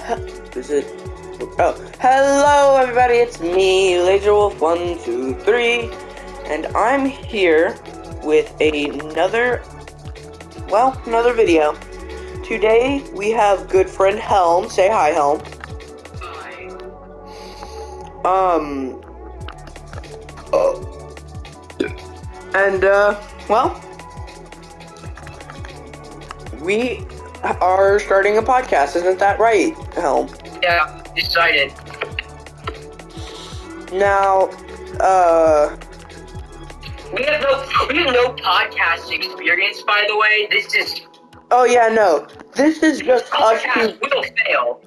Is it? Oh, hello everybody, it's me, LaserWolf123, and I'm here with another video. Today we have good friend Helm. Say hi, Helm. Hi. We are starting a podcast, isn't that right, Helm? Yeah, decided. Now, We have no podcast experience, by the way. This is oh yeah, no. This is just us two. podcast will fail.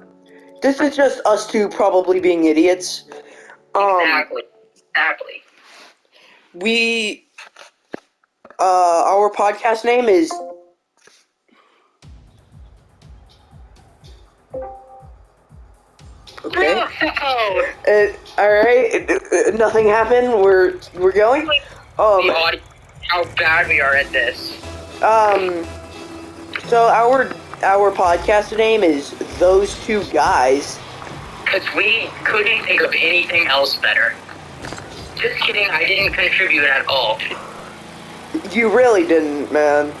This is just us two probably being idiots. Exactly. Our podcast name is okay. Alright, nothing happened. We're going. The audio, how bad we are at this. So our podcast name is Those Two Guys. Because we couldn't think of anything else better. Just kidding, I didn't contribute at all. You really didn't, man.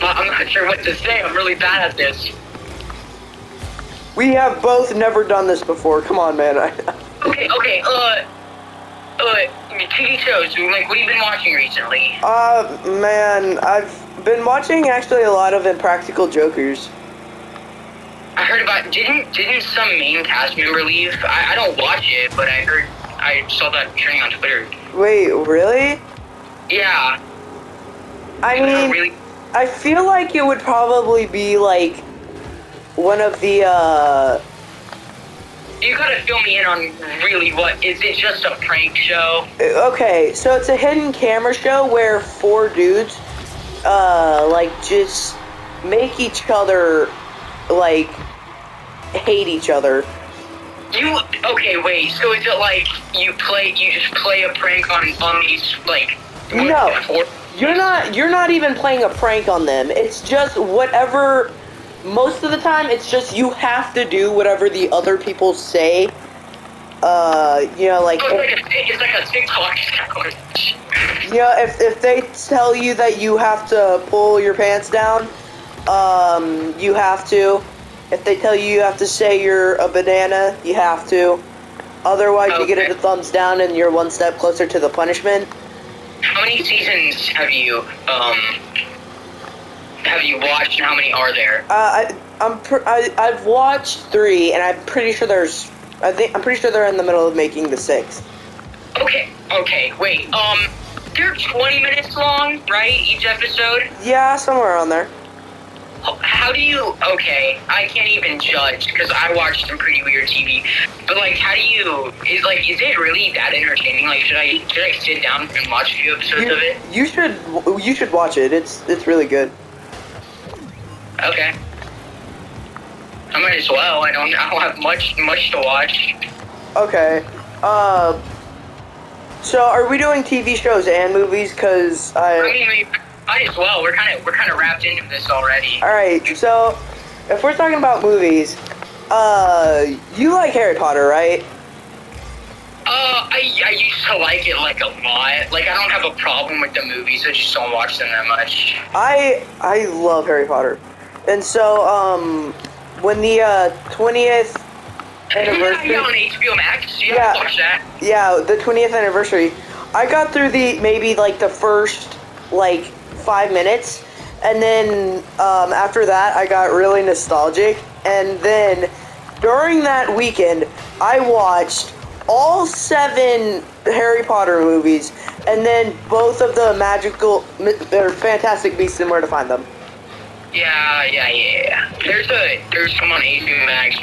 I'm not sure what to say. I'm really bad at this. We have both never done this before. Come on, man. Okay, TV shows, like, what have you been watching recently? Man, I've been watching actually a lot of Impractical Jokers. I heard about, didn't some main cast member leave? I don't watch it, but I saw that trending on Twitter. Wait, really? Yeah. I mean, Really? I feel like it would probably be like one of the, You gotta fill me in on really what, is it just a prank show? Okay, so it's a hidden camera show where four dudes, like, just make each other, like, hate each other. Okay, wait, so is it like you just play a prank on these, like, No, you're not even playing a prank on them. It's just whatever, most of the time, it's just you have to do whatever the other people say. You know, like... It's like a TikTok challenge. You know, if they tell you that you have to pull your pants down, you have to. If they tell you have to say you're a banana, you have to. Otherwise, you get a thumbs down and you're one step closer to the punishment. How many seasons have you watched, and how many are there? I've watched 3, and I'm pretty sure they're in the middle of making the 6th. Okay, wait, they're 20 minutes long, right, each episode? Yeah, somewhere around there. How do you, I can't even judge, because I watch some pretty weird TV, but, like, is it really that entertaining? Like, should I sit down and watch a few episodes of it? You should watch it, it's really good. Okay. I might as well, I don't have much to watch. Okay, so are we doing TV shows and movies? Cause I mean, we might as well. We're kind of wrapped into this already. All right. So, if we're talking about movies, you like Harry Potter, right? I used to like it like a lot. Like, I don't have a problem with the movies. I just don't watch them that much. I love Harry Potter, and so when the 20th anniversary. Yeah, on HBO Max. Yeah, watch that. Yeah, the 20th anniversary. I got through maybe like the first like 5 minutes, and then after that I got really nostalgic, and then during that weekend I watched all 7 Harry Potter movies, and then both of the Fantastic Beasts and Where to Find Them. Yeah. There's some on HBO Max.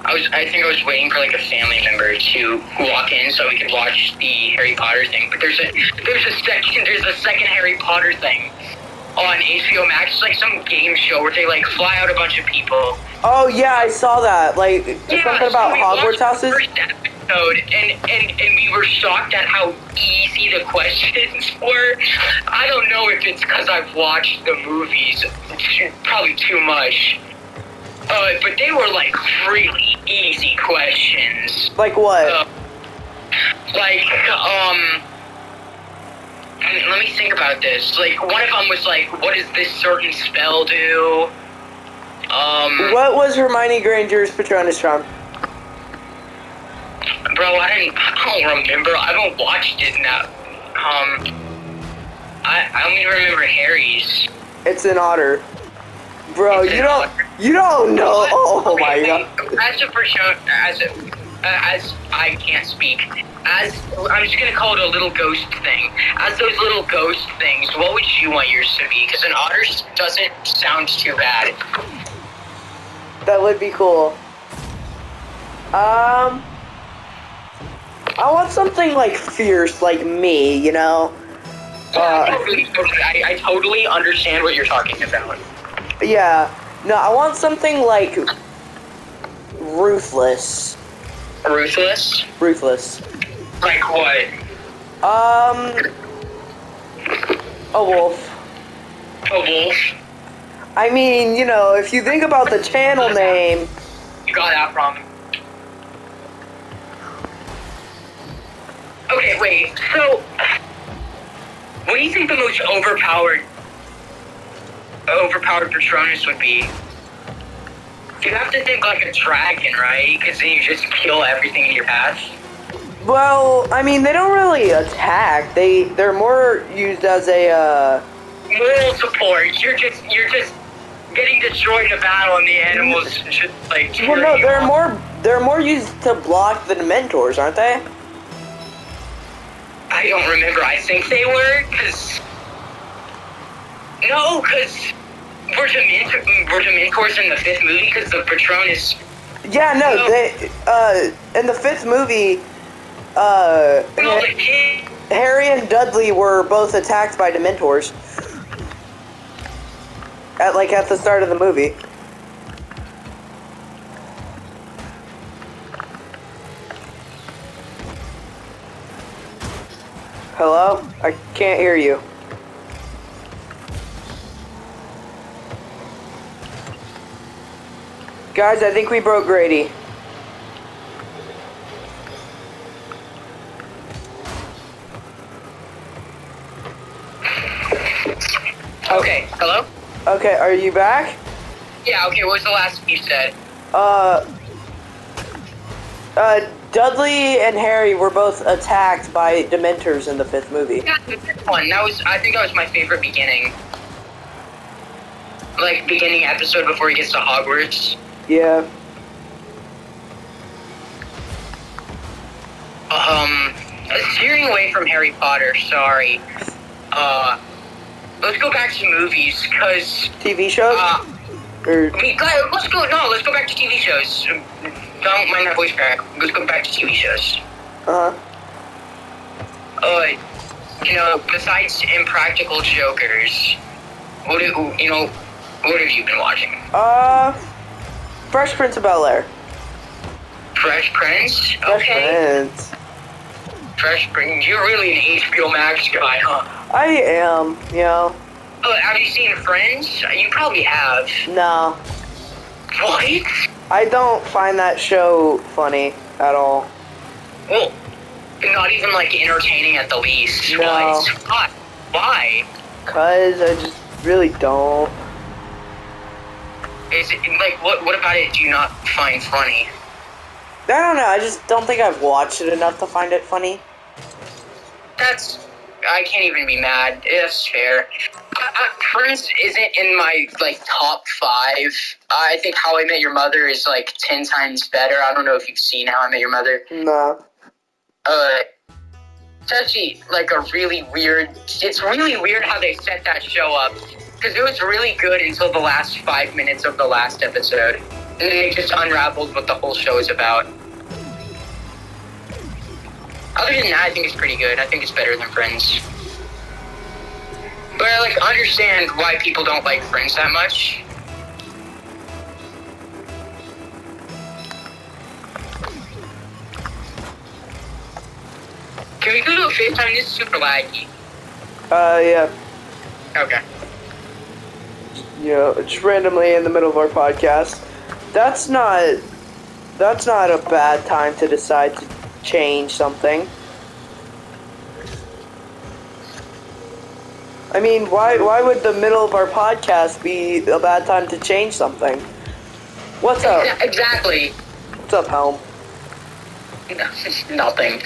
I think I was waiting for like a family member to walk in so we could watch the Harry Potter thing. But there's a second Harry Potter thing on HBO Max. It's like some game show where they like fly out a bunch of people. Oh yeah, I saw that. Like something about Hogwarts houses. episode, and we were shocked at how easy the questions were. I don't know if it's because I've watched the movies probably too much, but they were like really easy questions. Like what? Let me think about this. Like, one of them was like, what does this certain spell do? What was Hermione Granger's Patronus charm? Bro, I don't remember. I haven't watched it now. I only remember Harry's. It's an otter. Bro, It's you an don't otter. you don't know. Oh my Okay, god. As I can't speak. As I'm just gonna call it a little ghost thing. As those little ghost things, what would you want yours to be? Because an otter doesn't sound too bad. That would be cool. I want something like fierce, like me, you know? Totally. I totally understand what you're talking about. Yeah. No, I want something like ruthless. Ruthless? Ruthless. Like what? A wolf. A wolf? I mean, you know, if you think about the channel name, You got that from. Okay, wait. So, what do you think the most overpowered Patronus would be? You have to think like a dragon, right? Because then you just kill everything in your path. well, I mean, they don't really attack. They're more used as a Moral support. You're just getting destroyed in a battle, and the animals just like. well, no, cheering you on. they're more used to block the Dementors, aren't they? I don't remember. I think they were, because we're Dementors in the fifth movie, because the Patronus. Yeah, no, No. they in the fifth movie, No, the kid. Harry and Dudley were both attacked by Dementors. At the start of the movie. Hello? I can't hear you. Guys, I think we broke Grady. Okay, hello? Okay, are you back? Yeah, okay, what was the last you said? Dudley and Harry were both attacked by Dementors in the fifth movie. Yeah, the fifth one. I think that was my favorite beginning. Like, beginning episode before he gets to Hogwarts. Yeah. Steering away from Harry Potter, sorry. Let's go back to movies, because, TV shows? Or, let's go back to TV shows. Don't mind that voice crack. Let's go back to TV shows. Besides Impractical Jokers, what have you been watching? Fresh Prince of Bel-Air. Fresh Prince? Fresh Okay. Prince. Fresh Prince. You're really an HBO Max guy, huh? I am, you know. Have you seen Friends? You probably have. No. What? I don't find that show funny at all. Well, not even like entertaining at the least. No. What? Why? 'Cause I just really don't. Is it like what about it do you not find funny? I don't know, I just don't think I've watched it enough to find it funny. I can't even be mad. That's fair. Friends isn't in my top 5. I think How I Met Your Mother is 10 times better. I don't know if you've seen How I Met Your Mother. No. It's actually it's really weird how they set that show up. Because it was really good until the last 5 minutes of the last episode. And then it just unraveled what the whole show is about. Other than that, I think it's pretty good. I think it's better than Friends. But I understand why people don't like Friends that much. Can we go to a FaceTime? This is super laggy. Yeah. Okay. Just randomly in the middle of our podcast. That's not a bad time to decide to change something. I mean, why would the middle of our podcast be a bad time to change something? What's up? Exactly. What's up, Helm? Nothing.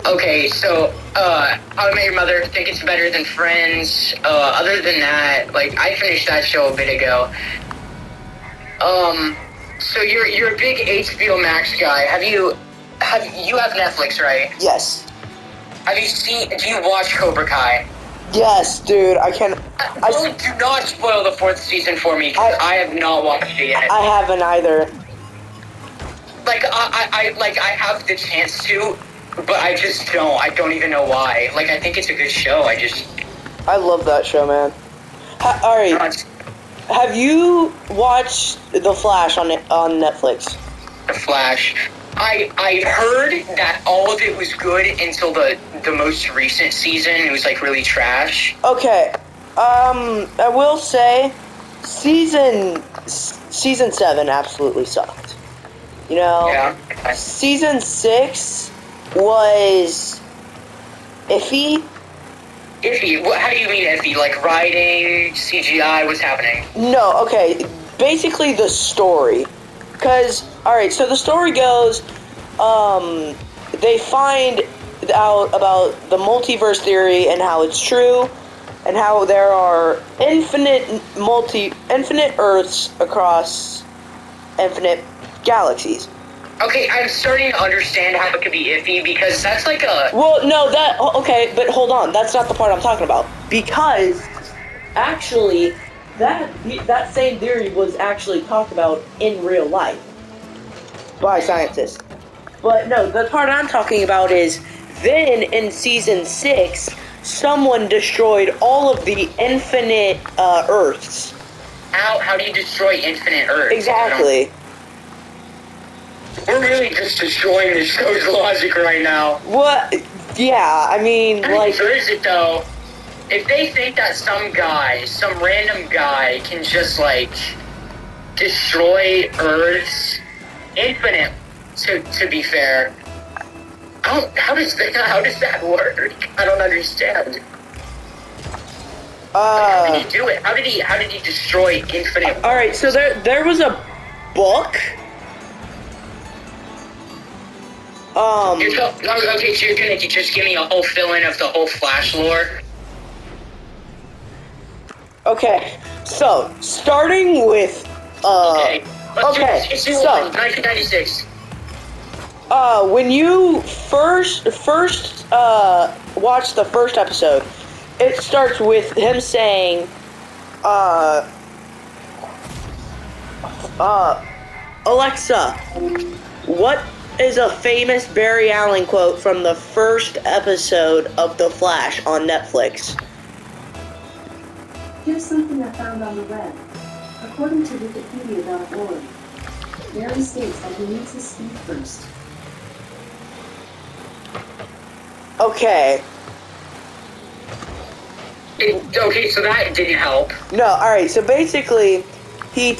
Okay, so, How I Met Your Mother, think it's better than Friends. Other than that, like, I finished that show a bit ago. So you're a big HBO Max guy. You have Netflix, right? Yes. Do you watch Cobra Kai? Yes, dude, I can. Do not spoil the 4th season for me, because I have not watched it yet. I haven't either. Like, I have the chance to, but I just don't. I don't even know why. Like, I think it's a good show. I love that show, man. Alright. Have you watched The Flash on Netflix? The Flash. I heard that all of it was good until the most recent season. It was, like, really trash. Okay. I will say, season 7 absolutely sucked. Yeah. Season 6 was iffy. Iffy? How do you mean iffy? Like writing, CGI, what's happening? No, okay. Basically the story. Because, alright, so the story goes, they find out about the multiverse theory and how it's true, and how there are infinite Earths across infinite galaxies. Okay, I'm starting to understand how it could be iffy, because that's like a... Well, no, okay, but hold on, that's not the part I'm talking about. Because, actually, that same theory was actually talked about in real life by scientists. But no, the part I'm talking about is, then in season 6, someone destroyed all of the infinite Earths. How do you destroy infinite Earths? Exactly. We're really just destroying the show's logic right now. What? Yeah, I mean, like... How is it, though? If they think that some random guy, can just, like, destroy Earths infinite, to be fair, how does that work? I don't understand. How did he do it? How did he destroy infinite? All right, so there was a book. Okay, so you're gonna just give me a whole fill-in of the whole Flash lore? Okay, so starting with Okay. It's so 1996. when you first watch the first episode, it starts with him saying, Alexa, what is a famous Barry Allen quote from the first episode of The Flash on Netflix? Here's something I found on the web. According to Wikipedia.org, Barry states that he needs to speak first. Okay. Okay, so that didn't help. No, alright, so basically, he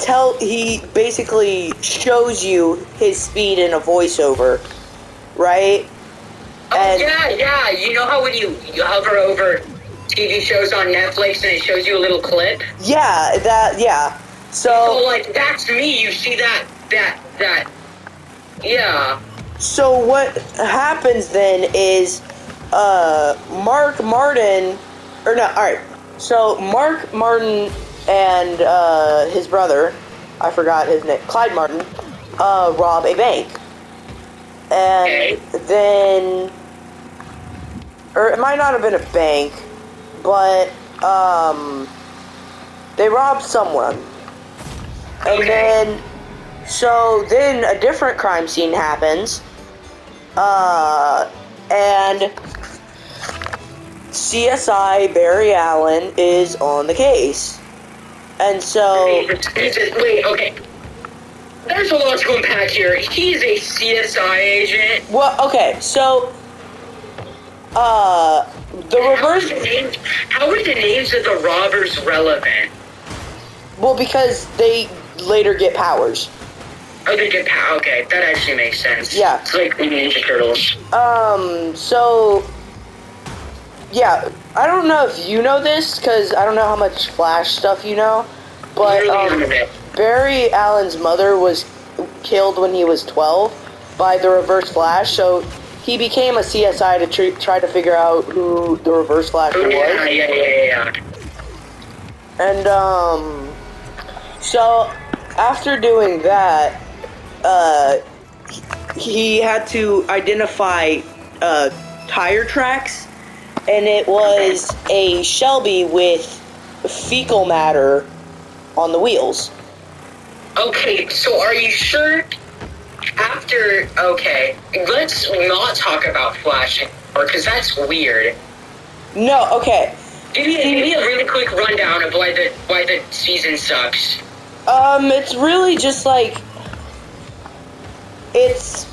basically shows you his speed in a voiceover, right? Oh, And yeah. You know how when you hover over TV shows on Netflix and it shows you a little clip? yeah. So, like, that's me. You see that, yeah. So what happens then is, Mark Martin and his brother, I forgot his name, Clyde Martin, rob a bank. And then, or it might not have been a bank, but, they robbed someone. And then a different crime scene happens, and CSI Barry Allen is on the case. And so... Wait, okay. There's a lot to unpack here. He's a CSI agent. Well, okay, so... The reverse. How are the names of the robbers relevant? Well, because they later get powers. Oh, they get power. Okay, that actually makes sense. Yeah. It's like the Ninja Turtles. So, yeah, I don't know if you know this, because I don't know how much Flash stuff you know, but, Barry Allen's mother was killed when he was 12 by the Reverse Flash, so he became a CSI to try to figure out who the Reverse Flash was. Yeah. And, so, after doing that, he had to identify tire tracks, and it was a Shelby with fecal matter on the wheels. Okay, so are you sure? Okay, let's not talk about Flash anymore, because that's weird. No, okay. Give me a really quick rundown of why the season sucks. It's really just like it's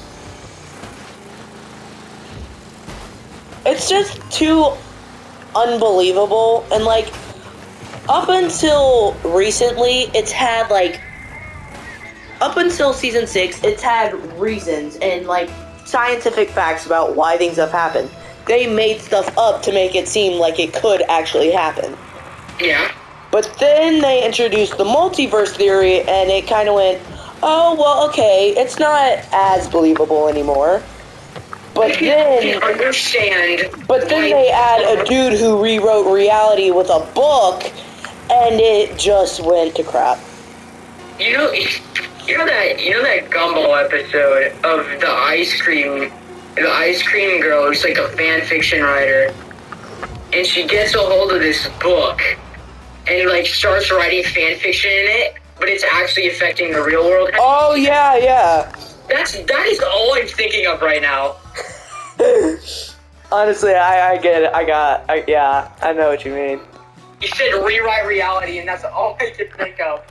just too unbelievable, and like up until recently up until season 6 it's had reasons and like scientific facts about why things have happened. They made stuff up to make it seem like it could actually happen. Yeah. But then they introduced the multiverse theory, and it kind of went, oh, well, okay, it's not as believable anymore. But then... But then they add a dude who rewrote reality with a book, and it just went to crap. You know that Gumball episode of the ice cream girl who's like a fan fiction writer, and she gets a hold of this book and like starts writing fan fiction in it, but it's actually affecting the real world. Oh yeah. That is all I'm thinking of right now. Honestly, I get it. I know what you mean. You said rewrite reality, and that's all I could think of.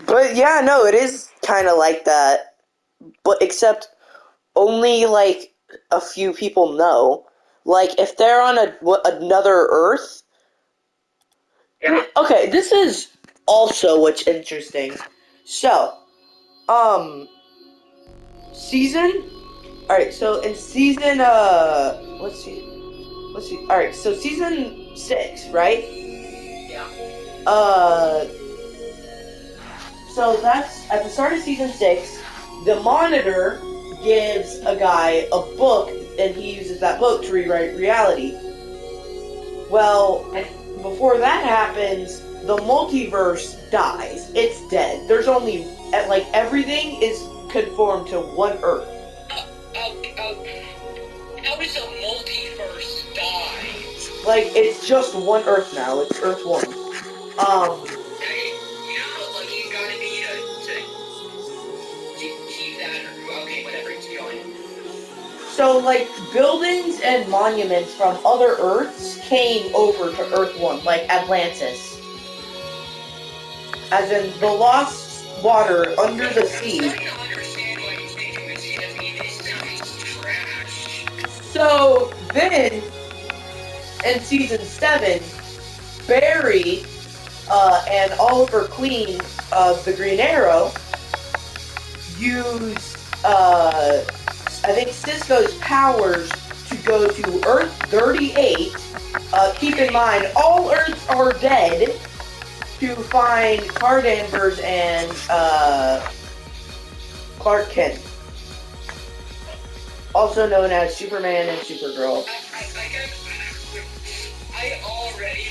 But yeah, no, it is kind of like that, but except only like a few people know. Like if they're on another Earth. Yeah. Okay, this is also what's interesting. So, alright, so in season, let's see, alright, so season 6, right? Yeah. So that's, at the start of season 6, the Monitor gives a guy a book, and he uses that book to rewrite reality. Well, before that happens, the multiverse dies. It's dead. There's only, like, everything is conformed to one Earth. How does a multiverse die? Like, it's just one Earth now. It's Earth 1. You know how lucky you gotta be to keep that, or, okay, whatever, keep going. So, like, buildings and monuments from other Earths came over to Earth 1, like Atlantis. As in, the lost water under the sea. So, then, in season 7, Barry and Oliver Queen of the Green Arrow use, I think, Cisco's powers to go to Earth 38. Keep in mind, all Earths are dead, to find Car Danvers and Clark Kent, also known as Superman and Supergirl. I already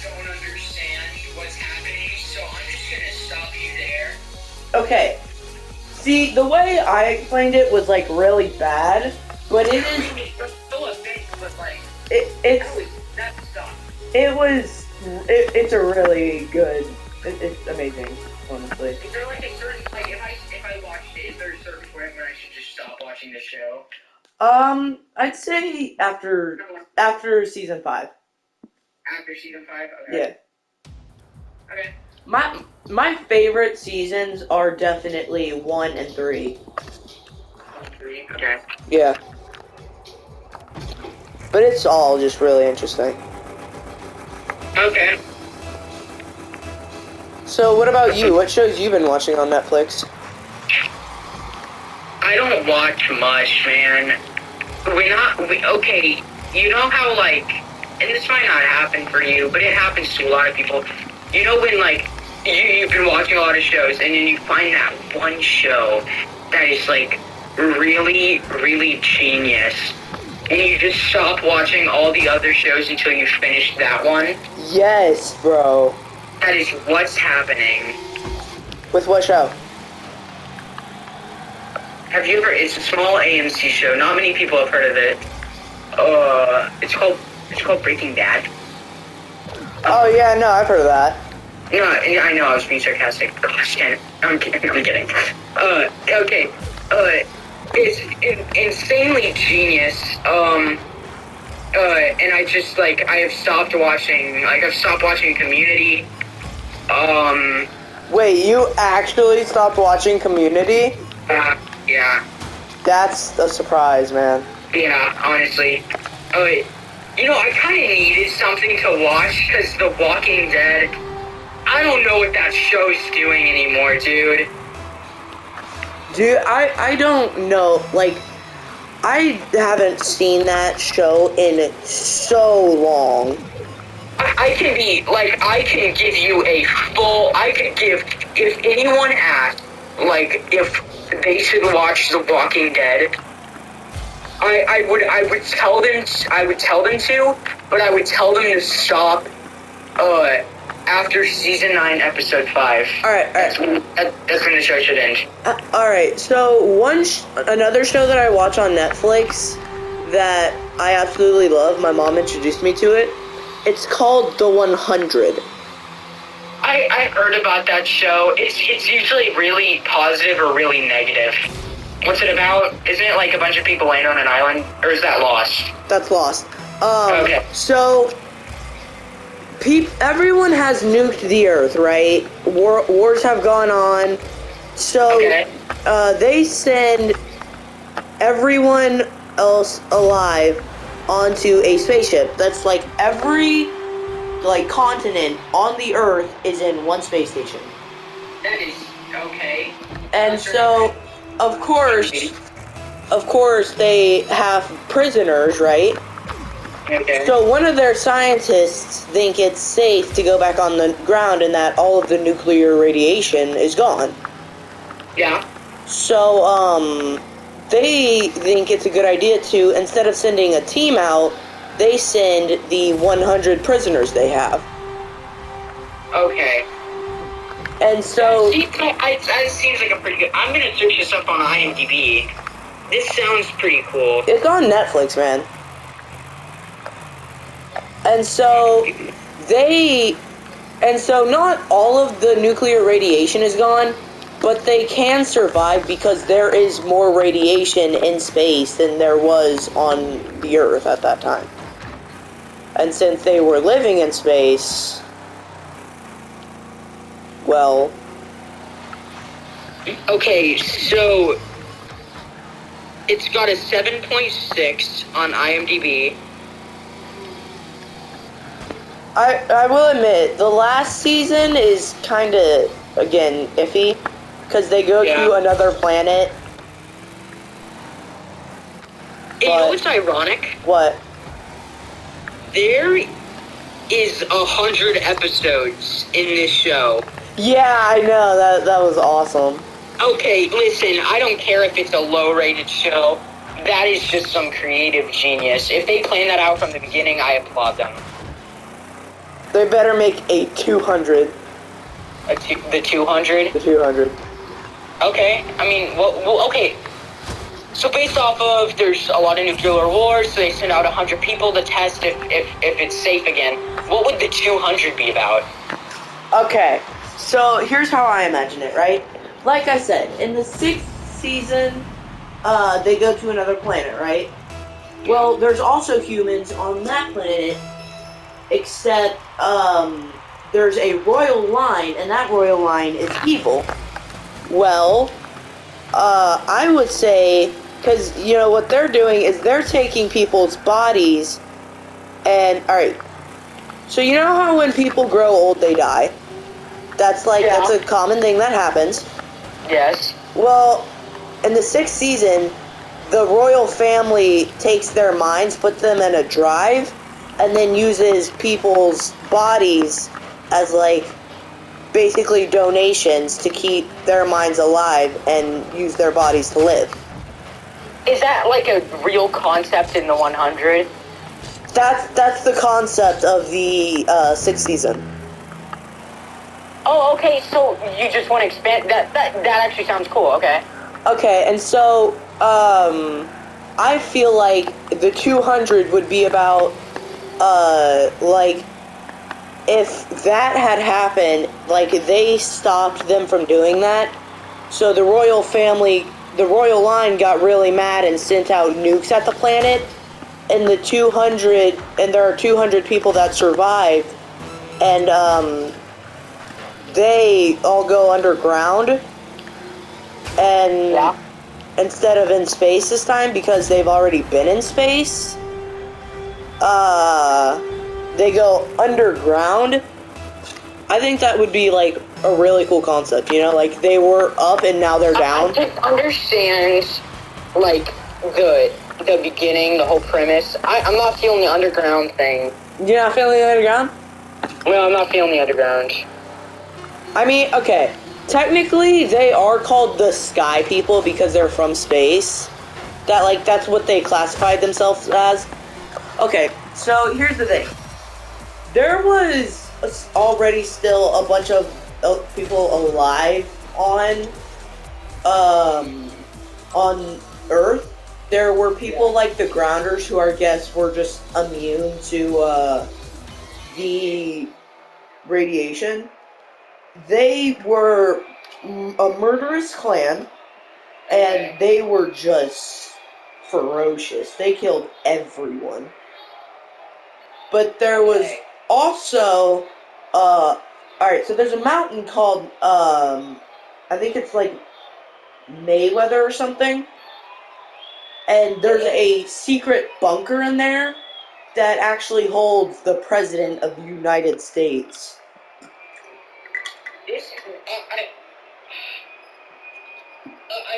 don't understand what's happening, so I'm just gonna stop you there. Okay. See, the way I explained it was really bad, but it is. It's a really good. It's amazing, honestly. Is there a certain if I watched it, is there a certain point where I should just stop watching the show? I'd say after season 5. After season 5, okay. Yeah. Okay. My favorite seasons are definitely 1 and 3. 1 and 3, okay. Yeah. But it's all just really interesting. Okay. So what about you? What shows you been watching on Netflix? I don't watch much, man. Okay, you know how, like, and this might not happen for you, but it happens to a lot of people. You know when, like, you've been watching a lot of shows, and then you find that one show that is, like, really, really genius, and you just stop watching all the other shows until you finish that one? Yes, bro. That is what's happening. With what show? Have you ever? It's a small AMC show. Not many people have heard of it. It's called Breaking Bad. Oh yeah, no, I've heard of that. No, I know I was being sarcastic. Gosh, damn it. I'm kidding. Okay. It's insanely genius. And I just I've stopped watching Community. Wait, you actually stopped watching Community? Yeah. That's a surprise, man. Yeah, honestly. You know, I kind of needed something to watch because The Walking Dead, I don't know what that show's doing anymore, dude. Dude, I don't know. Like, I haven't seen that show in so long. I can give you if anyone asked, like, if they should watch The Walking Dead, I would tell them to, but I would tell them to stop, after season 9, episode 5. Alright. That's when the show should end. Alright, so another show that I watch on Netflix that I absolutely love, my mom introduced me to it, it's called The 100. I heard about that show. It's usually really positive or really negative. What's it about? Isn't it like a bunch of people land on an island? Or is that Lost? That's Lost. Okay. So, everyone has nuked the Earth, right? Wars have gone on. So, Okay. They send everyone else alive onto a spaceship. That's like every continent on the Earth is in one space station. That is okay. And so, of course, they have prisoners, right? Okay. So one of their scientists think it's safe to go back on the ground and that all of the nuclear radiation is gone. Yeah. So, they think it's a good idea to, instead of sending a team out, they send the 100 prisoners they have. Okay. And so... That seems like a pretty good... I'm gonna search this up on IMDb. This sounds pretty cool. It's on Netflix, man. And so not all of the nuclear radiation is gone, but they can survive because there is more radiation in space than there was on the Earth at that time. And since they were living in space, well... Okay, so... It's got a 7.6 on IMDb. I will admit, the last season is kind of, again, iffy, because they go to another planet. You know what's ironic? What? There is 100 episodes in this show. Yeah, I know, that was awesome. Okay, listen, I don't care if it's a low-rated show. That is just some creative genius. If they plan that out from the beginning, I applaud them. They better make a 200. The 200? The 200. Okay, I mean, well, okay. So based off of, there's a lot of nuclear wars, so they send out 100 people to test if it's safe again. What would the 200 be about? Okay, so here's how I imagine it, right? Like I said, in the 6th season, they go to another planet, right? Well, there's also humans on that planet, except, there's a royal line, and that royal line is evil. Well, I would say Because, you know, what they're doing is they're taking people's bodies and, alright, so you know how when people grow old, they die? That's that's a common thing that happens. Yes. Well, in the 6th season, the royal family takes their minds, puts them in a drive, and then uses people's bodies as, basically donations to keep their minds alive and use their bodies to live. Is that like a real concept in the 100? That's the concept of the 6th season. Oh, okay, so you just want to expand... That actually sounds cool, okay. Okay, and so, I feel like the 200 would be about, if that had happened, they stopped them from doing that, so the royal family, the royal line got really mad and sent out nukes at the planet, and the 200, and there are 200 people that survived, and, they all go underground, and instead of in space this time, because they've already been in space, they go underground. I think that would be, a really cool concept, you know? They were up and now they're down. I just understand, the beginning, the whole premise. I'm not feeling the underground thing. You're not feeling the underground? No, I'm not feeling the underground. I mean, okay. Technically, they are called the Sky People because they're from space. That's what they classified themselves as. Okay, so here's the thing. There was already still a bunch of people alive on Earth. There were people like the Grounders who I guess were just immune to the radiation. They were a murderous clan, and they were just ferocious. They killed everyone. But there was also, alright, so there's a mountain called, I think it's Mayweather or something, and there's a secret bunker in there that actually holds the President of the United States.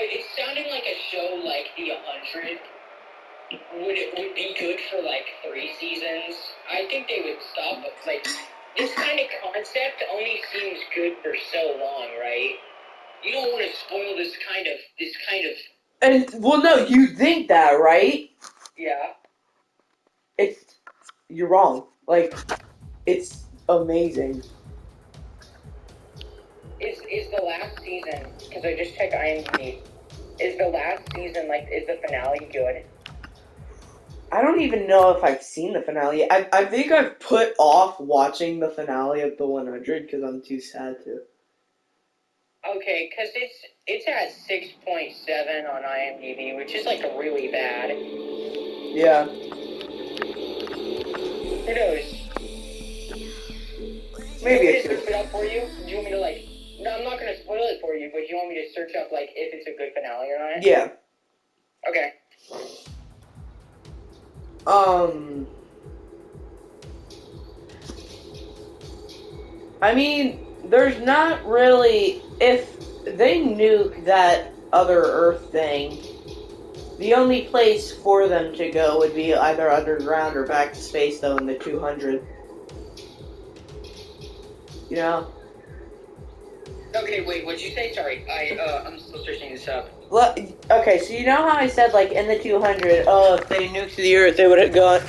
It sounded like a show like The 100 would be good for 3 seasons. I think they would stop. This kind of concept only seems good for so long, right? You don't want to spoil this kind of. And well, no, you think that, right? Yeah. You're wrong. It's amazing. Is the last season, because I just checked IMDb, is the last season, is the finale good? I don't even know if I've seen the finale. I think I've put off watching the finale of the 100 because I'm too sad to. Okay, because it's at 6.7 on IMDb, which is, really bad. Yeah. Who knows? Maybe I I search should. it up for you? Do you want me to, No, I'm not going to spoil it for you, but you want me to search up, if it's a good finale or not? Yeah. Okay. I mean, there's not really... If they nuke that other Earth thing, the only place for them to go would be either underground or back to space, though, in the 200. You know? Okay, wait, what'd you say? Sorry, I'm still searching this up. Okay, so you know how I said, in the 200, if they nuked the Earth, they would have gone...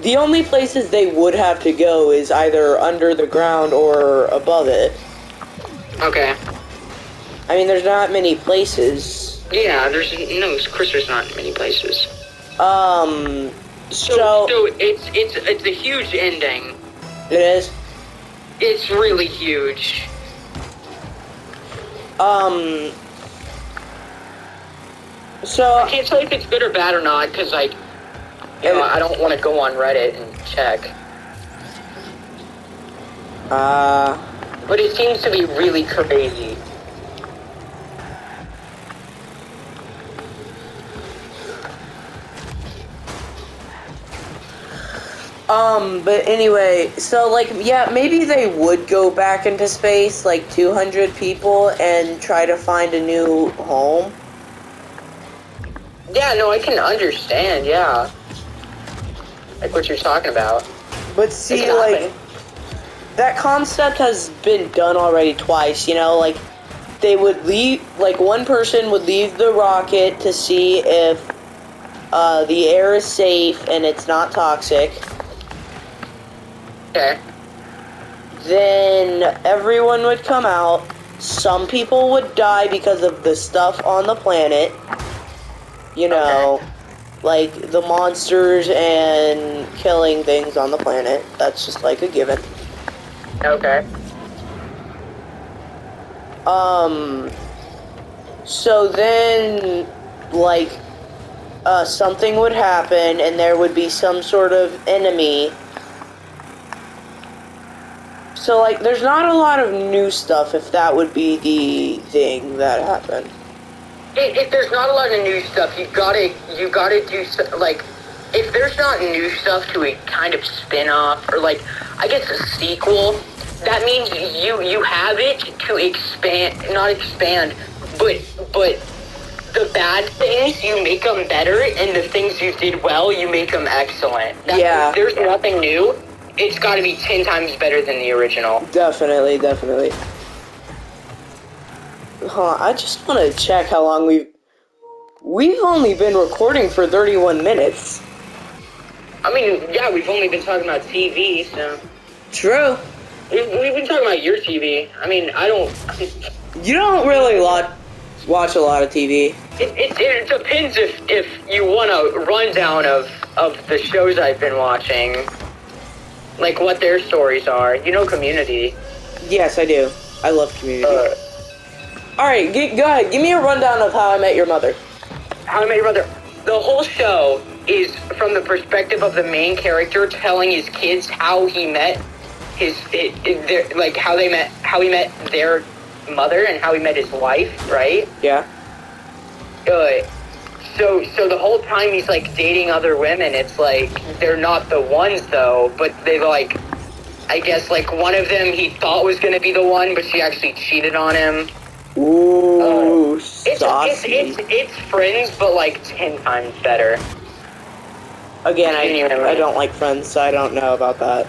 the only places they would have to go is either under the ground or above it. Okay. I mean, there's not many places. Yeah, of course there's not many places. So it's a huge ending. It is? It's really huge. So... I can't tell if it's good or bad or not, because, I don't want to go on Reddit and check. But it seems to be really crazy. But anyway, so, like, yeah, maybe they would go back into space, like, 200 people, and try to find a new home. Yeah, no, I can understand, yeah. Like what you're talking about. But It see, can like, happen. that concept has been done already twice, you know? Like, they would leave, like, one person would leave the rocket to see if, the air is safe and it's not toxic. Okay. Then everyone would come out. Some people would die because of the stuff on the planet. You know, like the monsters and killing things on the planet. That's just like a given. Okay. So then, like, something would happen and there would be some sort of enemy. So, like, there's not a lot of new stuff if that would be the thing that happened. If there's not a lot of new stuff, you gotta do, like, if there's not new stuff to a kind of spin-off, or, like, I guess a sequel, that means you have it to not expand, but the bad things, you make them better, and the things you did well, you make them excellent. Yeah. If there's nothing new, it's gotta be 10 times better than the original. Definitely. I just want to check how long we've only been recording for 31 minutes. I mean, yeah, we've only been talking about TV, so... True. We've been talking about your TV. I mean, I don't... You don't really watch a lot of TV. It depends if you want a rundown of the shows I've been watching. Like, what their stories are. You know Community. Yes, I do. I love Community. Alright, go ahead. Give me a rundown of How I Met Your Mother. How I Met Your Mother. The whole show is from the perspective of the main character telling his kids how he met how he met their mother and how he met his wife, right? Yeah. So the whole time he's like dating other women, it's like they're not the ones though, but they like, I guess like one of them he thought was gonna be the one, but she actually cheated on him. Ooh, saucy. It's Friends, but like 10 times better. Again, I don't like Friends, so I don't know about that.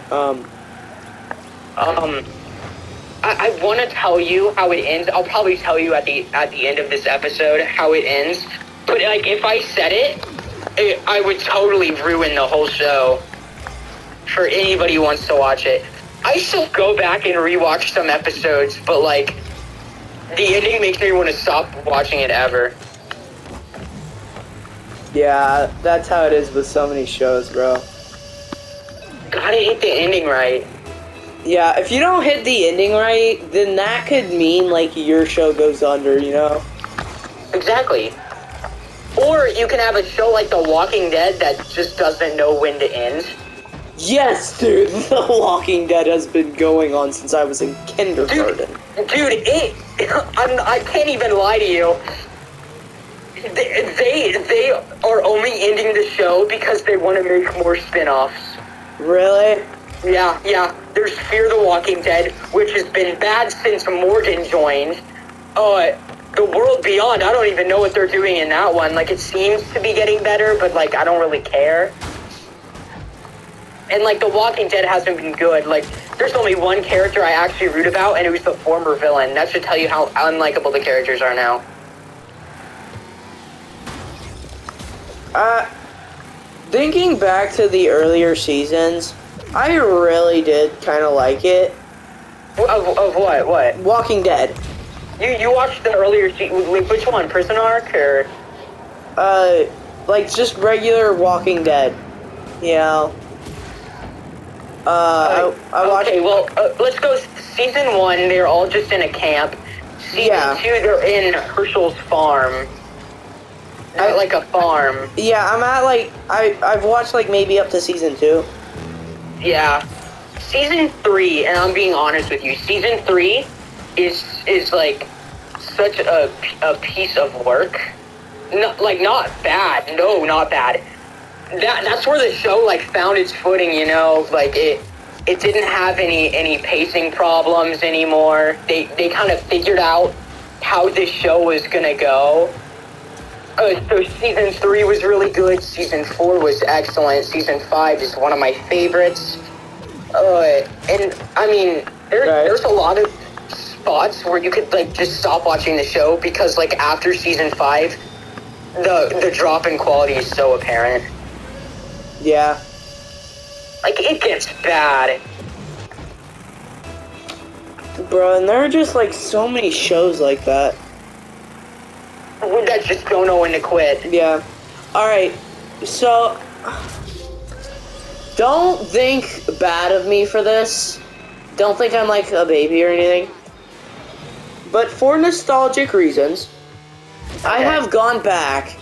I want to tell you how it ends. I'll probably tell you at the end of this episode how it ends. But like, if I said it, I would totally ruin the whole show for anybody who wants to watch it. I still go back and rewatch some episodes, but like, the ending makes me want to stop watching it ever. Yeah, that's how it is with so many shows, bro. Gotta hit the ending right. Yeah, if you don't hit the ending right, then that could mean, like, your show goes under, you know? Exactly. Or you can have a show like The Walking Dead that just doesn't know when to end. Yes, dude, The Walking Dead has been going on since I was in kindergarten. Dude, I can't even lie to you. They are only ending the show because they want to make more spin-offs. Really? Yeah. There's Fear the Walking Dead, which has been bad since Morgan joined. The World Beyond, I don't even know what they're doing in that one. Like, it seems to be getting better, but, like, I don't really care. And, like, The Walking Dead hasn't been good. Like, there's only one character I actually root about, and it was the former villain. That should tell you how unlikable the characters are now. Thinking back to the earlier seasons, I really did kind of like it. Of what? What? Walking Dead. You watched the earlier season. Which one? Prison Arc or? Like just regular Walking Dead. You know. I watched. Okay, well, let's go. Season 1, they're all just in a camp. Season 2, they're in Herschel's farm. Like a farm. Yeah, I'm at like I've watched like maybe up to season 2. Yeah. Season 3, and I'm being honest with you, Season 3 is like such a piece of work. Not bad. No, not bad. that's where the show like found its footing, you know, like it didn't have any pacing problems anymore. They kind of figured out how this show was gonna go. So season 3 was really good. Season 4 was excellent. Season 5 is one of my favorites. And I mean, there's a lot of spots where you could like just stop watching the show because like after season 5, the drop in quality is so apparent. Yeah. Like it gets bad. Bro, and there are just like so many shows like that. That just don't know when to quit. Yeah. Alright, so don't think bad of me for this. Don't think I'm like a baby or anything. But for nostalgic reasons, I have gone back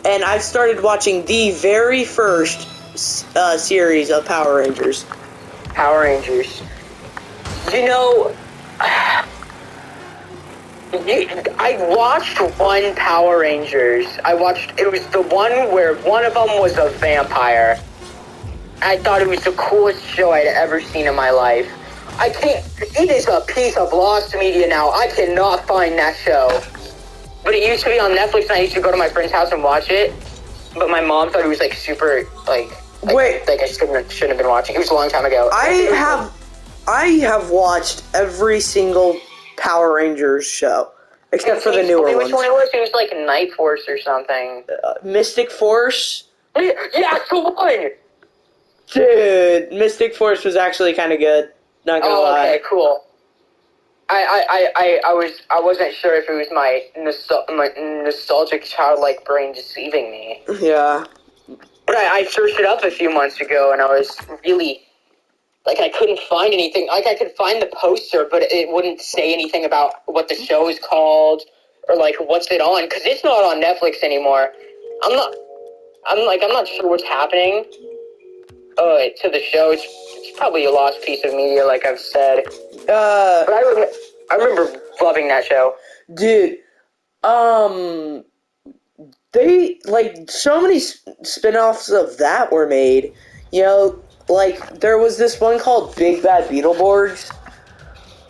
and I've started watching the very first series of Power Rangers. Power Rangers. You know, I watched one Power Rangers. It was the one where one of them was a vampire. I thought it was the coolest show I'd ever seen in my life. It is a piece of lost media now. I cannot find that show. But it used to be on Netflix and I used to go to my friend's house and watch it. But my mom thought it was like super, Wait. Like I shouldn't have been watching. It was a long time ago. I have watched every single Power Rangers show. Except for the newer ones. Which one it was? It was like Night Force or something. Mystic Force? Yeah, that's the one! Dude, Mystic Force was actually kind of good. Not gonna lie. Okay, cool. I wasn't sure if it was my nostalgic childlike brain deceiving me. Yeah. But I searched it up a few months ago and I was really, like I couldn't find anything. Like I could find the poster, but it wouldn't say anything about what the show is called or like what's it on, because it's not on Netflix anymore. I'm not sure what's happening to the show. It's probably a lost piece of media, like I've said. But I remember loving that show. Dude, they, like, so many spin-offs of that were made. You know, like, there was this one called Big Bad Beetleborgs.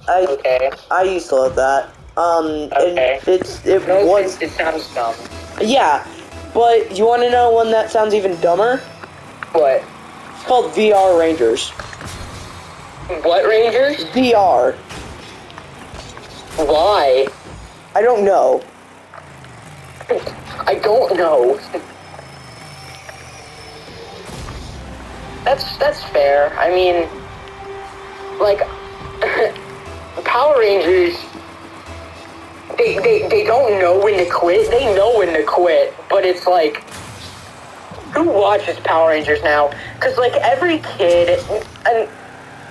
I used to love that. Okay. And It sounds dumb. Yeah, but you want to know one that sounds even dumber? What? It's called VR Rangers. What Rangers? VR. Why? I don't know. I don't know. That's fair. I mean, like, Power Rangers, they don't know when to quit. They know when to quit, but it's like, who watches Power Rangers now? Because, like, every kid, and I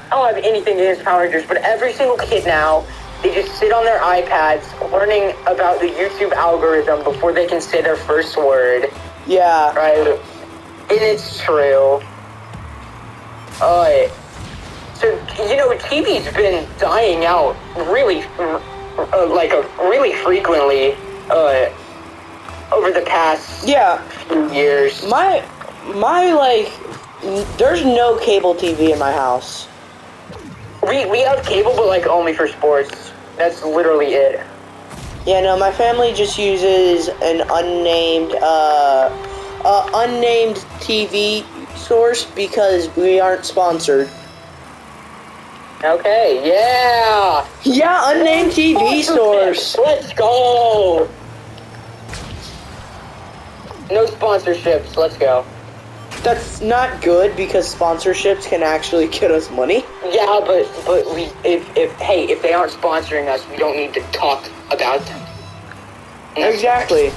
don't have anything against Power Rangers, but every single kid now, they just sit on their iPads learning about the YouTube algorithm before they can say their first word. Yeah. Right? And it's true. So, you know, TV's been dying out really frequently, over the past few years. My, like, there's no cable TV in my house. We have cable, but, like, only for sports. That's literally it. Yeah, no, my family just uses an unnamed TV source because we aren't sponsored. Okay, yeah! Yeah, unnamed TV source. Let's go! No sponsorships, let's go. That's not good because sponsorships can actually get us money. Yeah, but if they aren't sponsoring us, we don't need to talk about them. Exactly.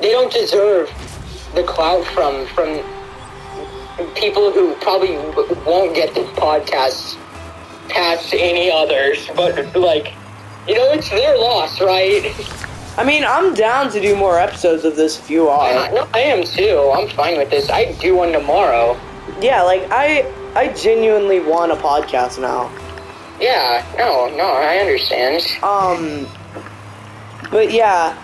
They don't deserve the clout from people who probably won't get this podcast past any others, but, like, you know, it's their loss, right? I mean, I'm down to do more episodes of this if you are. No, I am too. I'm fine with this. I'd do one tomorrow. Yeah, like, I genuinely want a podcast now. Yeah, no, I understand. But yeah.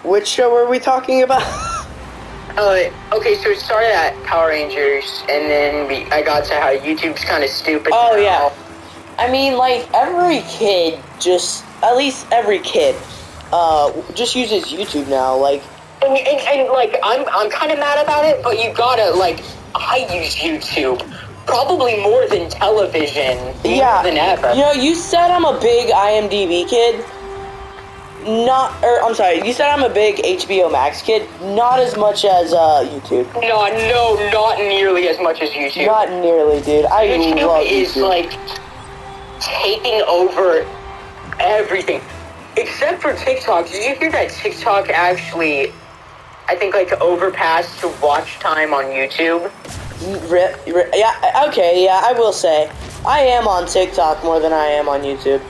Which show were we talking about? Okay, so it started at Power Rangers, and then I got to how YouTube's kind of stupid. Oh, now. yeah. I mean, like, every kid at least every kid, just uses YouTube now, like. And like, I'm kind of mad about it, but you gotta, like, I use YouTube probably more than television, more than ever. You know, you said I'm a big IMDb kid. I'm sorry, you said I'm a big HBO Max kid, not as much as, YouTube. No, not nearly as much as YouTube. Not nearly, dude. I YouTube love is, YouTube. like, taking over everything. Except for TikTok. Did you hear that TikTok actually, I think, like, overpassed to watch time on YouTube? Yeah, okay, yeah, I will say. I am on TikTok more than I am on YouTube.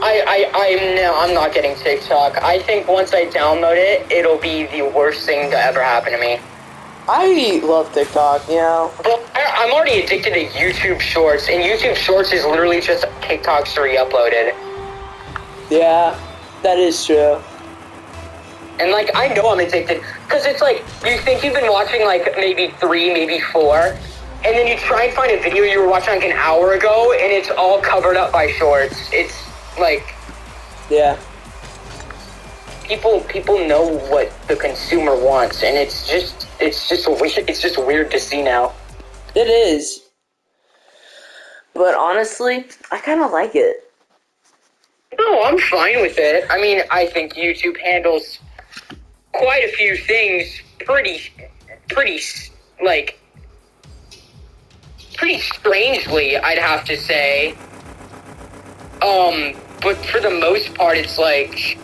I'm not getting TikTok. I think once I download it, it'll be the worst thing to ever happen to me. I love TikTok, you know. Well, I'm already addicted to YouTube Shorts, and YouTube Shorts is literally just TikToks re-uploaded. Yeah, that is true. And, like, I know I'm addicted, because it's like, you think you've been watching, like, maybe 3, maybe 4, and then you try and find a video you were watching, like, an hour ago, and it's all covered up by shorts. It's, like... Yeah. People know what the consumer wants, and it's just weird to see now. It is. But honestly, I kind of like it. No, I'm fine with it. I mean, I think YouTube handles quite a few things pretty strangely, I'd have to say. But for the most part, it's like,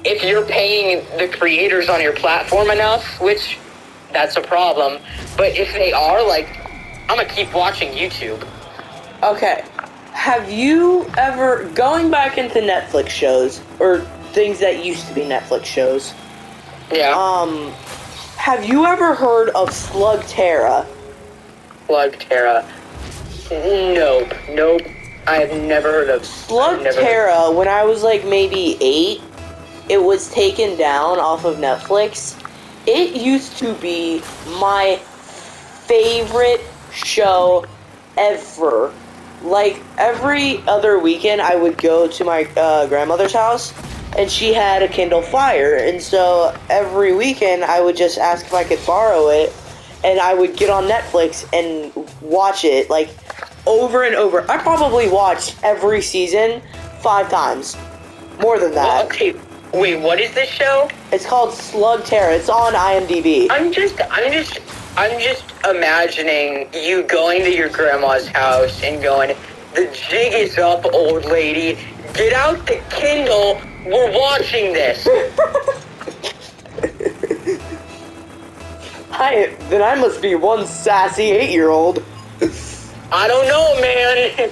if you're paying the creators on your platform enough, which, that's a problem, but if they are, like, I'm gonna keep watching YouTube. Okay. Have you ever, going back into Netflix shows, or things that used to be Netflix shows, Yeah. have you ever heard of Slugterra? Slugterra. Nope. I have never heard of Slugterra, when I was like maybe 8, it was taken down off of Netflix. It used to be my favorite show ever. Like, every other weekend, I would go to my grandmother's house, and she had a Kindle Fire, and so every weekend, I would just ask if I could borrow it, and I would get on Netflix and watch it, like, over and over. I probably watched every season 5 times. More than that. Okay, wait, what is this show? It's called Slugterra. It's on IMDb. I'm just imagining you going to your grandma's house and going, the jig is up, old lady. Get out the Kindle. We're watching this. Then I must be one sassy 8-year-old. I don't know, man.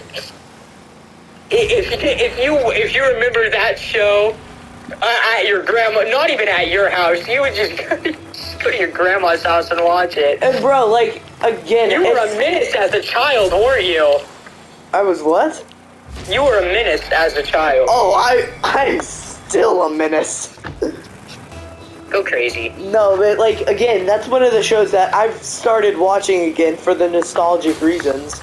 If you remember that show at your grandma, not even at your house, you would just go to your grandma's house and watch it. And bro, like, again, You were a menace as a child, weren't you? I was what? You were a menace as a child. Oh, I'm still a menace. Go crazy. No, but like, again, that's one of the shows that I've started watching again for the nostalgic reasons.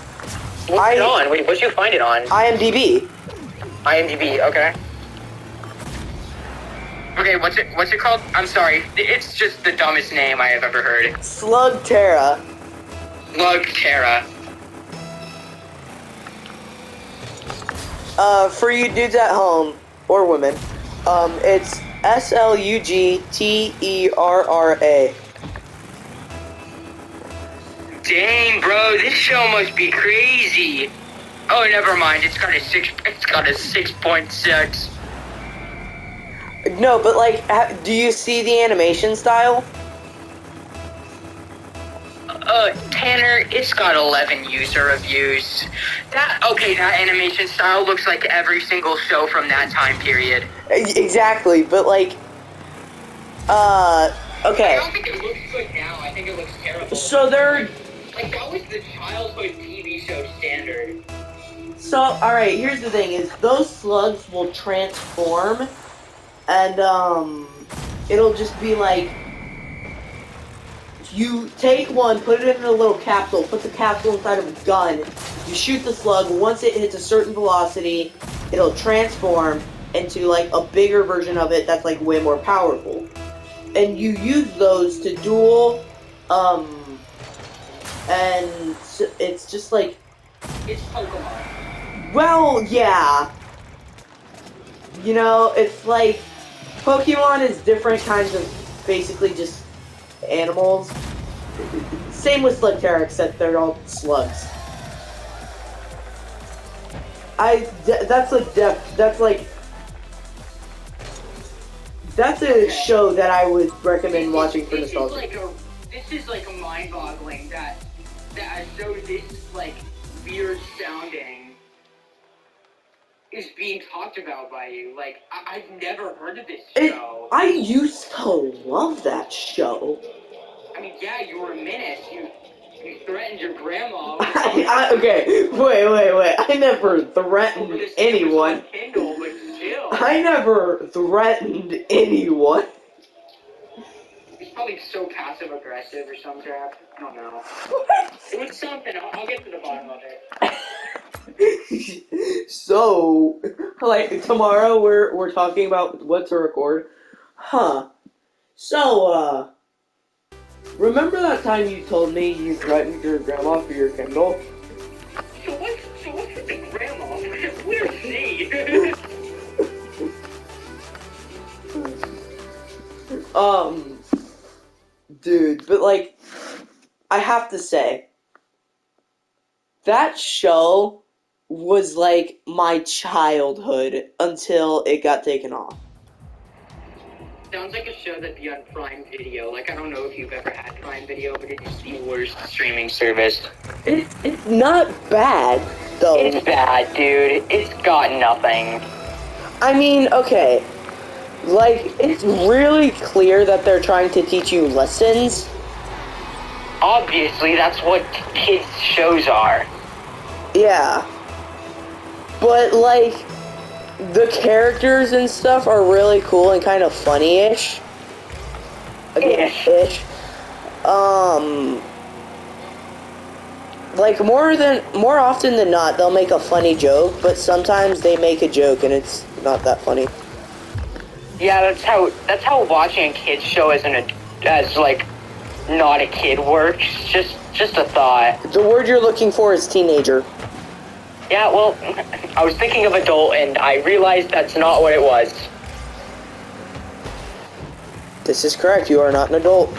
What's it on? Wait, what'd you find it on? IMDb. IMDb, okay. Okay, what's it called? I'm sorry. It's just the dumbest name I have ever heard. Slugterra. Slugterra. For you dudes at home, or women, it's Slugterra. Dang, bro, this show must be crazy. Oh, never mind. It's got a 6.6. No, but like, do you see the animation style? Tanner, it's got 11 user reviews. That animation style looks like every single show from that time period. Exactly, but like, okay. I don't think it looks good now. I think it looks terrible. So they're... Like, that was the childhood TV show standard. So, alright, here's the thing, is those slugs will transform, and, it'll just be like, You take one, put it in a little capsule, put the capsule inside of a gun, you shoot the slug, once it hits a certain velocity, it'll transform into like a bigger version of it that's like way more powerful. And you use those to duel, and it's just like... It's Pokemon. Well, yeah. You know, it's like Pokemon is different kinds of basically just animals. Same with Slugterra, except they're all slugs. That's a show that I would recommend watching for nostalgia. This is like a mind-boggling that a show this like weird sounding is being talked about by you. Like I've never heard of this show. I used to love that show. I mean, yeah, you were a menace. You threatened your grandma. Okay, wait. I never threatened anyone. Kindle, but still. I never threatened anyone. He's probably so passive aggressive or some crap. I don't know. It was something. I'll get to the bottom of it. So, like, tomorrow we're talking about what to record. Huh. So, remember that time you told me you threatened your grandma for your Kindle? So what's with the grandma? Where's she? Dude, but like, I have to say, that show was like my childhood until it got taken off. Sounds like a show that'd be on Prime Video. Like, I don't know if you've ever had Prime Video, but it's the worst streaming service. It's not bad, though. It's bad, dude. It's got nothing. I mean, okay. Like, it's really clear that they're trying to teach you lessons. Obviously, that's what kids' shows are. Yeah. But, like, the characters and stuff are really cool and kind of funny-ish. Ish. Like, more often than not, they'll make a funny joke, but sometimes they make a joke and it's not that funny. Yeah, that's how watching a kid's show as like not a kid works. Just a thought. The word you're looking for is teenager. Yeah, well, I was thinking of adult and I realized that's not what it was. This is correct. You are not an adult.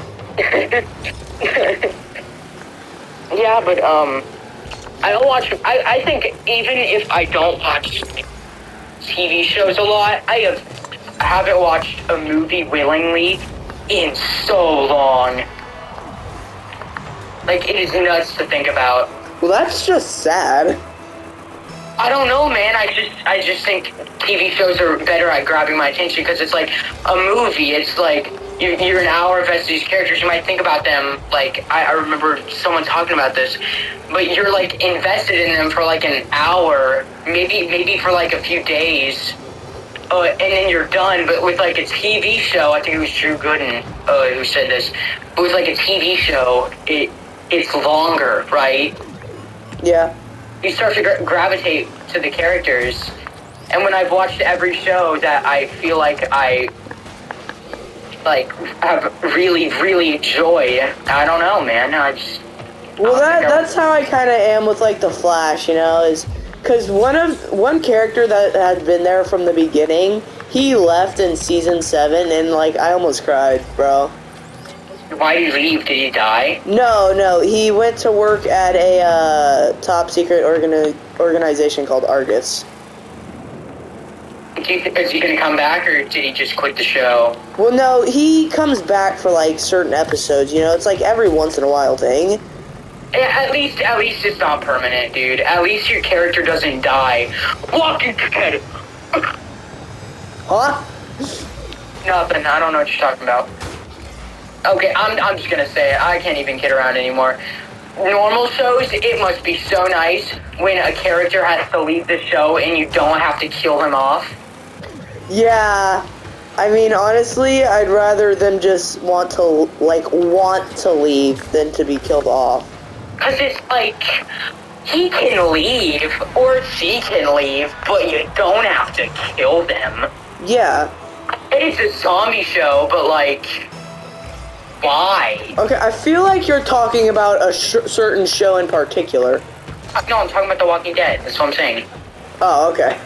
Yeah, but I don't watch. I think even if I don't watch TV shows a lot, I haven't watched a movie willingly in so long. Like, it is nuts to think about. Well, that's just sad. I don't know, man. I just think TV shows are better at grabbing my attention because it's like a movie. It's like you're an hour invested in these characters. You might think about them. Like, I remember someone talking about this, but you're like invested in them for like an hour, maybe for like a few days. And then you're done. But with like a TV show, I think it was Drew Gooden who said this. But with like a TV show, it's longer, right? Yeah. You start to gravitate to the characters. And when I've watched every show that I feel like I have really, really enjoyed, I don't know, man. Well, that's how I kind of am with like the Flash, you know, is because one character that had been there from the beginning, he left in season 7, and like I almost cried, bro. Why did he leave? Did he die? No, he went to work at a top secret organization called Argus. Is he going to come back, or did he just quit the show? Well, no, he comes back for like certain episodes, you know, it's like every once in a while thing. Yeah, at least it's not permanent, dude. At least your character doesn't die. Walking Dead! Huh? Nothing, I don't know what you're talking about. Okay, I'm just gonna say it. I can't even kid around anymore. Normal shows, it must be so nice when a character has to leave the show and you don't have to kill him off. Yeah. I mean, honestly, I'd rather them just want to leave than to be killed off. Because it's like, he can leave, or she can leave, but you don't have to kill them. Yeah. It's a zombie show, but like, why? Okay, I feel like you're talking about a certain show in particular. No, I'm talking about The Walking Dead. That's what I'm saying. Oh, okay.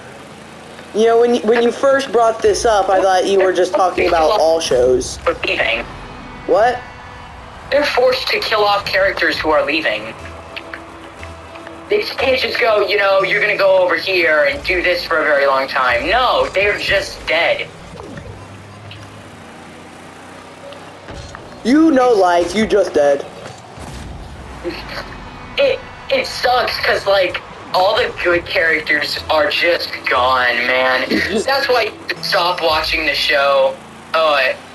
You know, when you first brought this up, I thought you were just talking about all shows. For leaving. What? They're forced to kill off characters who are leaving. They can't just go, you know, you're gonna go over here and do this for a very long time. No, they're just dead. You know life, you just dead. It sucks because, like, all the good characters are just gone, man. That's why you stop watching the show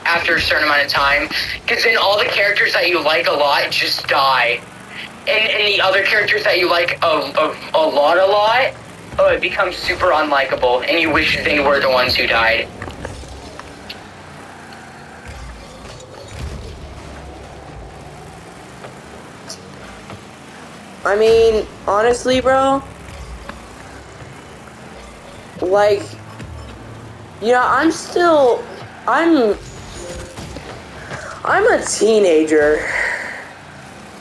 after a certain amount of time, because then all the characters that you like a lot just die. And the other characters that you like a lot, it becomes super unlikable, and you wish they were the ones who died. I mean, honestly, bro, like, you know, I'm a teenager,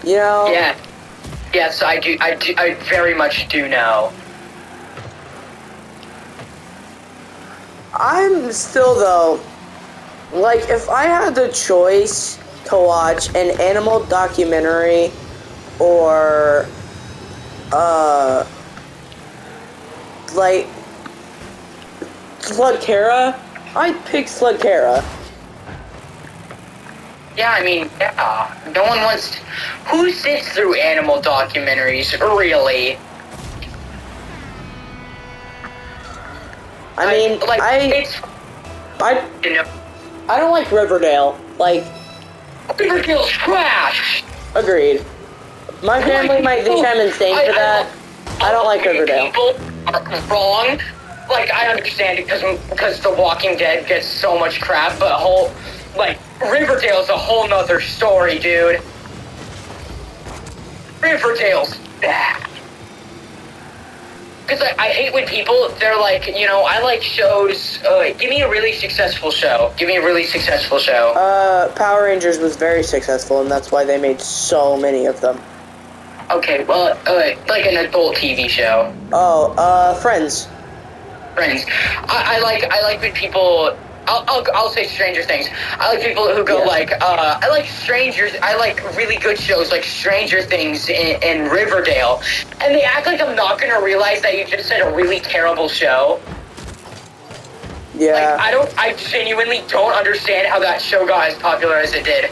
you know? Yeah. Yes, I very much do know. I'm still, though, like, if I had the choice to watch an animal documentary or, like, Slugterra, I'd pick Slugterra. Yeah, I mean, yeah. No one wants... Who sits through animal documentaries, really? I mean, like, you know, I don't like Riverdale. Like, Riverdale's trash! agreed. My family might think I'm insane for that. I don't like Riverdale. People are wrong. Like, I understand it because The Walking Dead gets so much crap, but Riverdale's a whole nother story, dude. Riverdale's bad. Because I hate when people, they're like, you know, I like shows, give me a really successful show. Give me a really successful show. Power Rangers was very successful, and that's why they made so many of them. Okay, well, like an adult TV show. Oh, Friends. Friends. I like when people... I'll say Stranger Things. I like people who go I like really good shows like Stranger Things and Riverdale, and they act like I'm not gonna realize that you just said a really terrible show. Yeah. Like, I genuinely don't understand how that show got as popular as it did.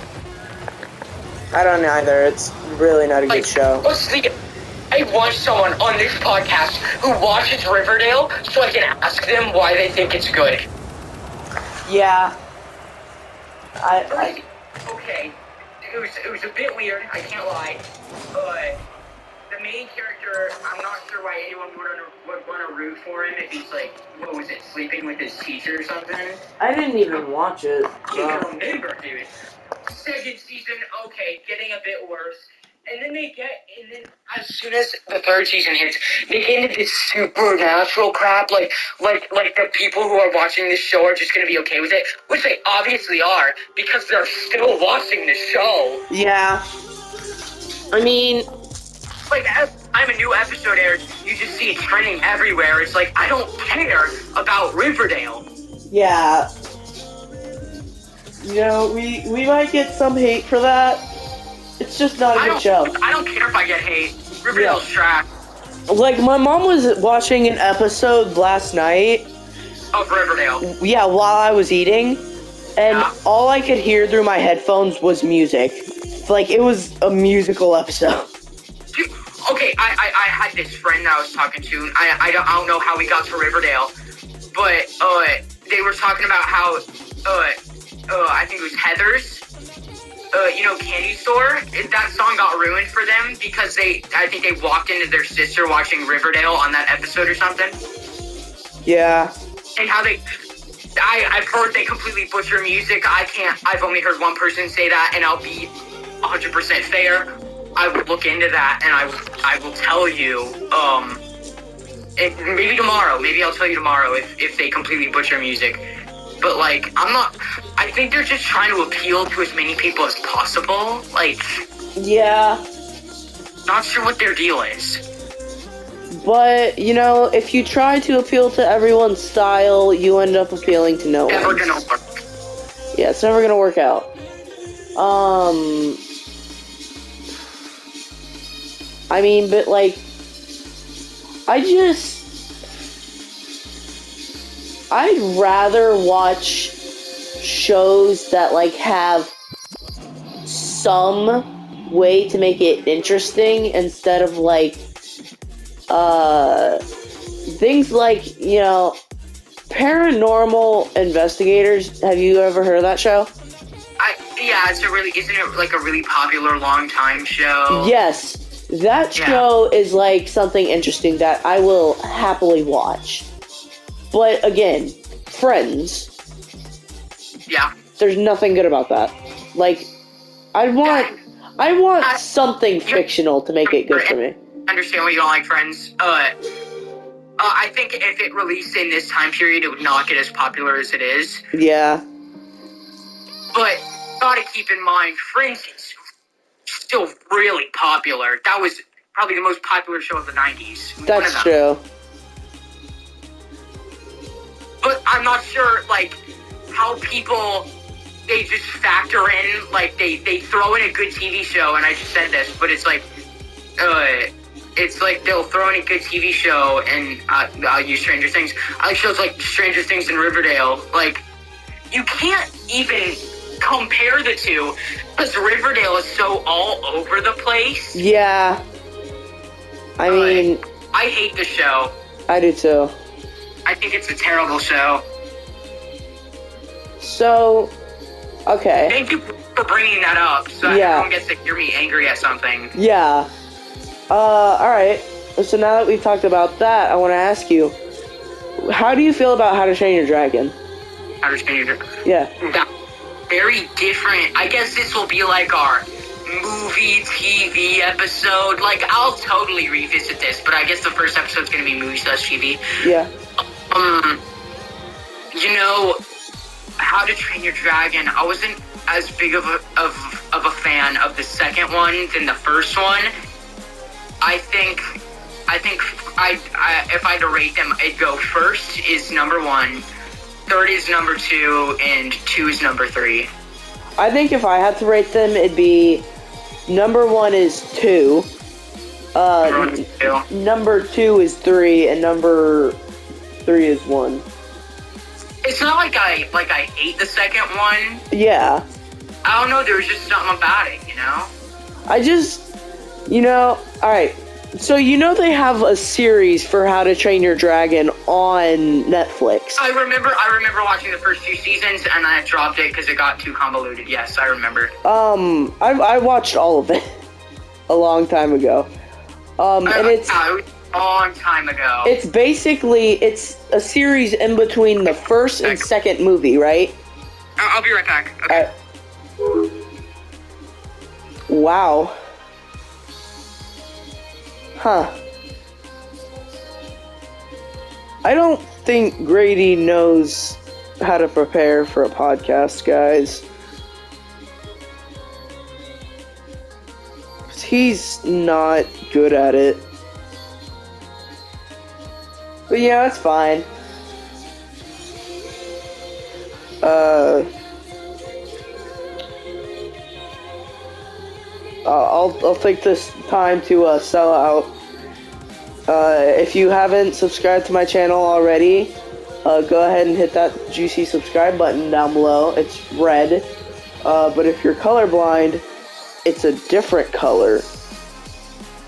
I don't know either. It's really not a good show. I want someone on this podcast who watches Riverdale so I can ask them why they think it's good. Yeah. Okay. It was a bit weird, I can't lie. The main character, I'm not sure why anyone would want to root for him if he's like, what was it, sleeping with his teacher or something? I didn't even watch it. I can't remember, dude. Second season, okay, getting a bit worse. And then as soon as the third season hits, they get into this supernatural crap, like the people who are watching this show are just gonna be okay with it, which they obviously are, because they're still watching the show. Yeah. I mean... Like, as time a new episode airs, you just see it trending everywhere. It's like, I don't care about Riverdale. Yeah. You know, we might get some hate for that. It's just not a good show. I don't care if I get hate. Riverdale's trash. Like, my mom was watching an episode last night. Of Riverdale. Yeah, while I was eating. And all I could hear through my headphones was music. Like, it was a musical episode. Dude, okay, I had this friend that I was talking to. I don't know how we got to Riverdale. But, they were talking about how, I think it was Heather's. Candy store, that song got ruined for them because I think they walked into their sister watching Riverdale on that episode or something. Yeah. And how they I've heard they completely butcher music. I've only heard one person say that, and I'll be 100% fair. I would look into that, and I will tell you, maybe tomorrow. Maybe I'll tell you tomorrow if they completely butcher music. But, like, I think they're just trying to appeal to as many people as possible. Like, yeah. Not sure what their deal is. But, you know, if you try to appeal to everyone's style, you end up appealing to no one. Never gonna work. Yeah, it's never gonna work out. I mean, but, like, I'd rather watch shows that, like, have some way to make it interesting instead of, like, things like, you know, Paranormal Investigators. Have you ever heard of that show? Yeah, isn't it like a really popular long time show? Yes. That show is like something interesting that I will happily watch. But again, Friends. Yeah. There's nothing good about that. Like, I want something fictional to make it good for me. Understand why you don't like Friends. I think if it released in this time period, it would not get as popular as it is. Yeah. But gotta keep in mind, Friends is still really popular. That was probably the most popular show of the 90s. That's true. But I'm not sure, like, how people, they just factor in, like, they throw in a good TV show, and I just said this, but it's like they'll throw in a good TV show, and I'll use Stranger Things. I like shows like Stranger Things and Riverdale. Like, you can't even compare the two, because Riverdale is so all over the place. Yeah. I mean, I hate the show. I do too. I think it's a terrible show. So, okay. Thank you for bringing that up, so everyone gets to hear me angry at something. Yeah. Alright. So now that we've talked about that, I want to ask you, how do you feel about How to Train Your Dragon? How to Train Your Dragon? Yeah. That's very different. I guess this will be like our movie, TV episode. Like, I'll totally revisit this, but I guess the first episode's going to be movie/TV. Yeah. You know, How to Train Your Dragon, I wasn't as big of a fan of the second one than the first one. I think if I had to rate them, I'd go first is number 1, third is number 2, and 2 is number 3. I think if I had to rate them, it'd be number 1 is 2. Number 2 is 3, and number 3 is 1. It's not like I hate the second one. Yeah. I don't know, there was just something about it, you know? Alright. So, they have a series for How to Train Your Dragon on Netflix. I remember watching the first 2 seasons, and I dropped it because it got too convoluted. Yes, I remember. I watched all of it a long time ago. And it's... long time ago. It's a series in between the first and second movie, right? I'll be right back. Okay. Wow. Huh. I don't think Grady knows how to prepare for a podcast, guys. He's not good at it. But yeah, it's fine. I'll take this time to sell out. If you haven't subscribed to my channel already, go ahead and hit that juicy subscribe button down below. It's red. But if you're colorblind, it's a different color.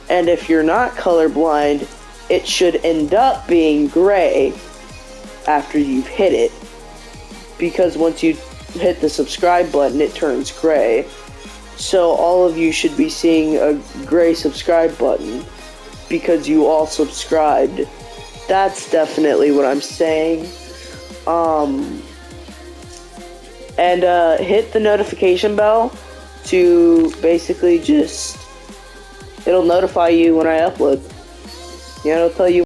And if you're not colorblind, it should end up being gray after you've hit it. Because once you hit the subscribe button, it turns gray. So all of you should be seeing a gray subscribe button because you all subscribed. That's definitely what I'm saying. and hit the notification bell to basically just, it'll notify you when I upload. Yeah, it'll tell you